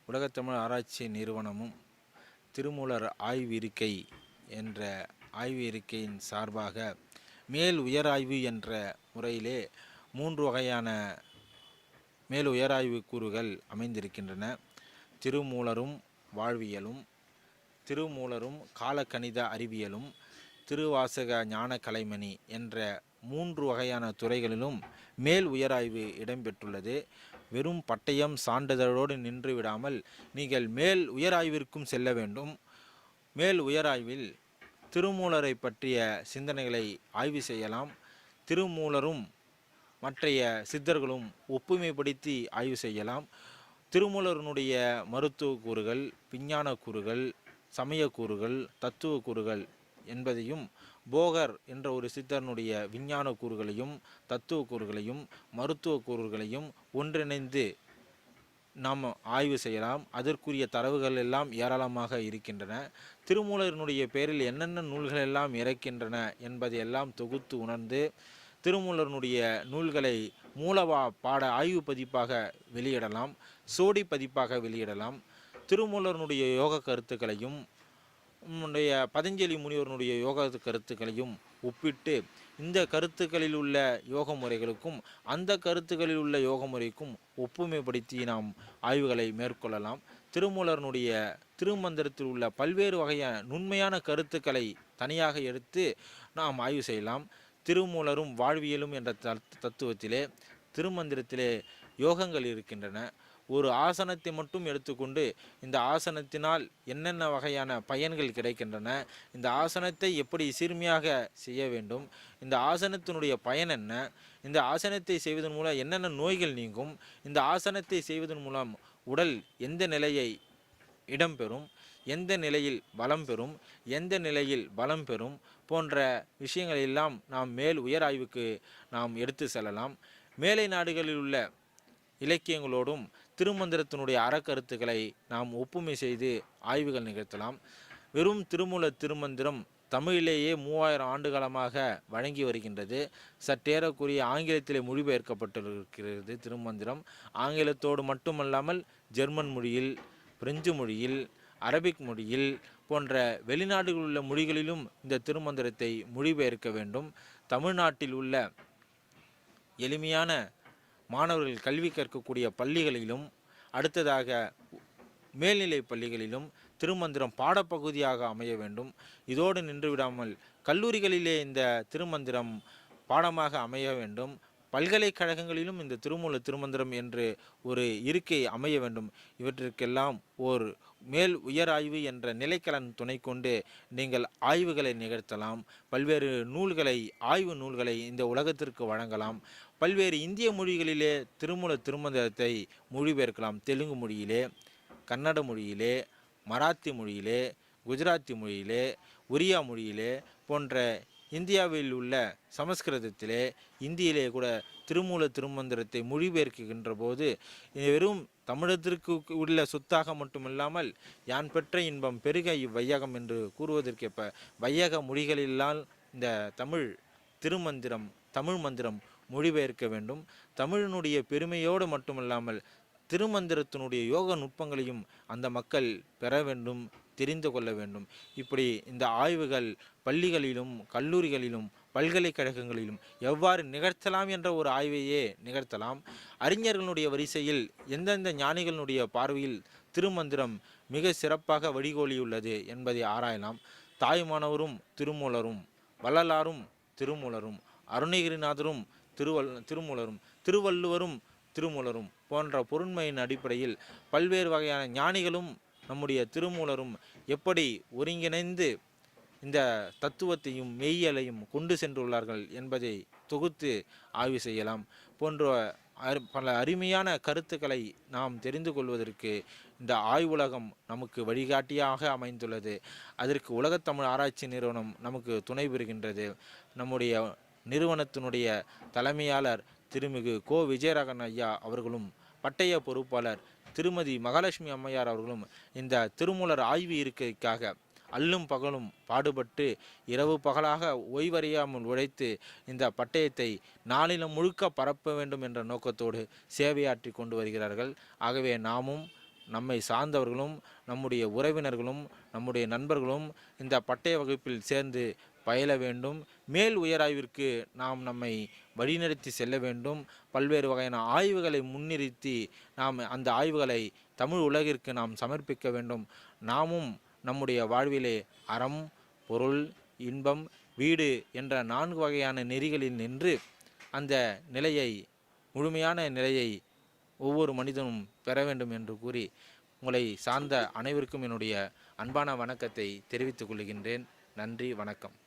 உலகத்தமிழ் ஆராய்ச்சி நிறுவனமும் திருமூலர் ஆய்வு இருக்கை என்ற ஆய்வு இருக்கையின் சார்பாக மேல் உயராய்வு என்ற முறையிலே 3 வகையான மேல் உயராய்வு கூறுகள் அமைந்திருக்கின்றன. திருமூலரும் வாழ்வியலும், திருமூலரும் காலக்கணித அறிவியலும், திருவாசக ஞான கலைமணி என்ற 3 வகையான துறைகளிலும் மேல் உயராய்வு இடம்பெற்றுள்ளது. வெறும் பட்டயம் சான்றிதழோடு நின்று விடாமல் நீங்கள் மேல் உயராய்விற்கும் செல்ல வேண்டும். மேல் உயராய்வில் திருமூலரை பற்றிய சிந்தனைகளை ஆய்வு செய்யலாம். திருமூலரும் மற்றைய சித்தர்களும் ஒப்புமைப்படுத்தி ஆய்வு செய்யலாம். திருமூலருடைய மருத்துவ கூறுகள், விஞ்ஞான கூறுகள், சமய கூறுகள், தத்துவ கூறுகள் என்பதையும், போகர் என்ற ஒரு சித்தனுடைய விஞ்ஞான கூறுகளையும், தத்துவ கூறுகளையும், மருத்துவ கூறுகளையும் ஒன்றிணைந்து நாம் ஆய்வு செய்யலாம். அதற்குரிய தரவுகள் எல்லாம் ஏராளமாக இருக்கின்றன. திருமூலரினுடைய பேரில் என்னென்ன நூல்கள் எல்லாம் இறக்கின்றன என்பதையெல்லாம் தொகுத்து உணர்ந்து திருமூலருடைய நூல்களை பாட ஆய்வு பதிப்பாக வெளியிடலாம், சோடி பதிப்பாக வெளியிடலாம். திருமூலருடைய யோக கருத்துக்களையும் பதஞ்சலி முனிவருடைய யோக கருத்துக்களையும் ஒப்பிட்டு இந்த கருத்துக்களில் உள்ள யோக முறைகளுக்கும் அந்த கருத்துக்களில் உள்ள யோக முறைக்கும் ஒப்புமைப்படுத்தி நாம் ஆய்வுகளை மேற்கொள்ளலாம். திருமூலருடைய திருமந்திரத்தில் உள்ள பல்வேறு வகையான நுண்மையான கருத்துக்களை தனியாக எடுத்து நாம் ஆய்வு செய்யலாம். திருமூலரும் வாழ்வியலும் என்ற தத்துவத்திலே திருமந்திரத்திலே யோகங்கள் இருக்கின்றன. ஒரு ஆசனத்தை மட்டும் எடுத்துக்கொண்டு இந்த ஆசனத்தினால் என்னென்ன வகையான பயன்கள் கிடைக்கின்றன, இந்த ஆசனத்தை எப்படி சீர்மையாக செய்ய வேண்டும், இந்த ஆசனத்தினுடைய பயன் என்ன, இந்த ஆசனத்தை செய்வதன் மூலம் என்னென்ன நோய்கள் நீங்கும், இந்த ஆசனத்தை செய்வதன் மூலம் உடல் எந்த நிலையை இடம்பெறும், எந்த நிலையில் பலம் பெறும், எந்த நிலையில் பலம் பெறும் போன்ற விஷயங்கள் எல்லாம் நாம் மேல் உயராய்வுக்கு நாம் எடுத்து செல்லலாம். மேலை நாடுகளில் உள்ள இலக்கியங்களோடும் திருமந்திரத்தினுடைய அறக்கருத்துக்களை நாம் ஒப்புமை செய்து ஆய்வுகள் நிகழ்த்தலாம். வெறும் திருமந்திரம் தமிழிலேயே 3000 ஆண்டுகாலமாக வழங்கி வருகின்றது. சற்றேறக்குரிய ஆங்கிலத்திலே மொழிபெயர்க்கப்பட்டிருக்கிறது. திருமந்திரம் ஆங்கிலத்தோடு மட்டுமல்லாமல் ஜெர்மன் மொழியில், பிரெஞ்சு மொழியில், அரபிக் மொழியில் போன்ற வெளிநாடுகளில் உள்ள மொழிகளிலும் இந்த திருமந்திரத்தை மொழிபெயர்க்க வேண்டும். தமிழ்நாட்டில் உள்ள எளிமையான மாணவர்கள் கல்வி கற்கக்கூடிய பள்ளிகளிலும், அடுத்ததாக மேல்நிலை பள்ளிகளிலும் திருமந்திரம் பாடப்பகுதியாக அமைய வேண்டும். இதோடு நின்று விடாமல் கல்லூரிகளிலே இந்த திருமந்திரம் பாடமாக அமைய வேண்டும். பல்கலைக்கழகங்களிலும் இந்த திருமந்திரம் என்று ஒரு இருக்கை அமைய வேண்டும். இவற்றிற்கெல்லாம் ஓர் மேல் உயராய்வு என்ற நிலைக்கலன் துணை கொண்டு நீங்கள் ஆய்வுகளை நிகழ்த்தலாம். பல்வேறு நூல்களை, ஆய்வு நூல்களை இந்த உலகத்திற்கு வழங்கலாம். பல்வேறு இந்திய மொழிகளிலே திருமந்திரத்தை மொழிபெயர்க்கலாம். தெலுங்கு மொழியிலே, கன்னட மொழியிலே, மராத்தி மொழியிலே, குஜராத்தி மொழியிலே, ஒரியா மொழியிலே போன்ற இந்தியாவில் உள்ள சமஸ்கிருதத்திலே, இந்தியிலே கூட திருமந்திரத்தை மொழிபெயர்க்கின்ற போது வெறும் தமிழத்திற்கு உள்ள சொத்தாக மட்டுமில்லாமல் யான் பெற்ற இன்பம் பெருக இவ்வையகம் என்று கூறுவதற்கேற்ப வையக மொழிகளிலால் இந்த தமிழ் மந்திரம் மொழிபெயர்க்க வேண்டும். தமிழினுடைய பெருமையோடு மட்டுமல்லாமல் திருமந்திரத்தினுடைய யோக நுட்பங்களையும் அந்த மக்கள் பெற வேண்டும், தெரிந்து கொள்ள வேண்டும். இப்படி இந்த ஆய்வுகள் பள்ளிகளிலும், கல்லூரிகளிலும், பல்கலைக்கழகங்களிலும் எவ்வாறு நிகழ்த்தலாம் என்ற ஒரு ஆய்வையே நிகழ்த்தலாம். அறிஞர்களுடைய வரிசையில் எந்தெந்த ஞானிகளுடைய பார்வையில் திருமந்திரம் மிக சிறப்பாக வழிகோலியுள்ளது என்பதை ஆராயலாம். தாயுமானவரும் திருமூலரும், வள்ளலாரும் திருமூலரும், அருணகிரிநாதரும் திருமூலரும், திருவள்ளுவரும் திருமூலரும் போன்ற பொருண்மையின் அடிப்படையில் பல்வேறு வகையான ஞானிகளும் நம்முடைய திருமூலரும் எப்படி ஒருங்கிணைந்து இந்த தத்துவத்தையும் மெய்யலையும் கொண்டு சென்றுள்ளார்கள் என்பதை தொகுத்து ஆய்வு செய்யலாம். போன்ற பல அருமையான கருத்துக்களை நாம் தெரிந்து கொள்வதற்கு இந்த ஆய்வுலகம் நமக்கு வழிகாட்டியாக அமைந்துள்ளது. அதற்கு உலகத்தமிழ் ஆராய்ச்சி நிறுவனம் நமக்கு துணை புரிகின்றது. நம்முடைய நிறுவனத்தினுடைய தலைமையாளர் திருமிகு கோ விஜயராகவன் ஐயா அவர்களும், பட்டய பொறுப்பாளர் திருமதி மகாலட்சுமி அம்மையார் அவர்களும் இந்த திருமூலர் ஆய்வு இருக்கைக்காக அல்லும் பகலும் பாடுபட்டு இரவு பகலாக ஓய்வறியாமல் உழைத்து இந்த பட்டயத்தை நாளிலம் முழுக்க பரப்ப வேண்டும் என்ற நோக்கத்தோடு சேவையாற்றி கொண்டு வருகிறார்கள். ஆகவே நாமும் நம்மை சார்ந்தவர்களும் நம்முடைய உறவினர்களும் நம்முடைய நண்பர்களும் இந்த பட்டய வகுப்பில் சேர்ந்து பயில வேண்டும். மேல் உயராய்விற்கு நாம் நம்மை வழிநடத்தி செல்ல வேண்டும். பல்வேறு வகையான ஆய்வுகளை முன்னிறுத்தி நாம் அந்த ஆய்வுகளை தமிழ் உலகிற்கு நாம் சமர்ப்பிக்க வேண்டும். நாமும் நம்முடைய வாழ்விலே அறம், பொருள், இன்பம், வீடு என்ற 4 வகையான நெறிகளில் நின்று அந்த நிலையை, முழுமையான நிலையை ஒவ்வொரு மனிதனும் பெற வேண்டும் என்று கூறி உங்களை சார்ந்த அனைவருக்கும் என்னுடைய அன்பான வணக்கத்தை தெரிவித்துக் கொள்கின்றேன். நன்றி, வணக்கம்.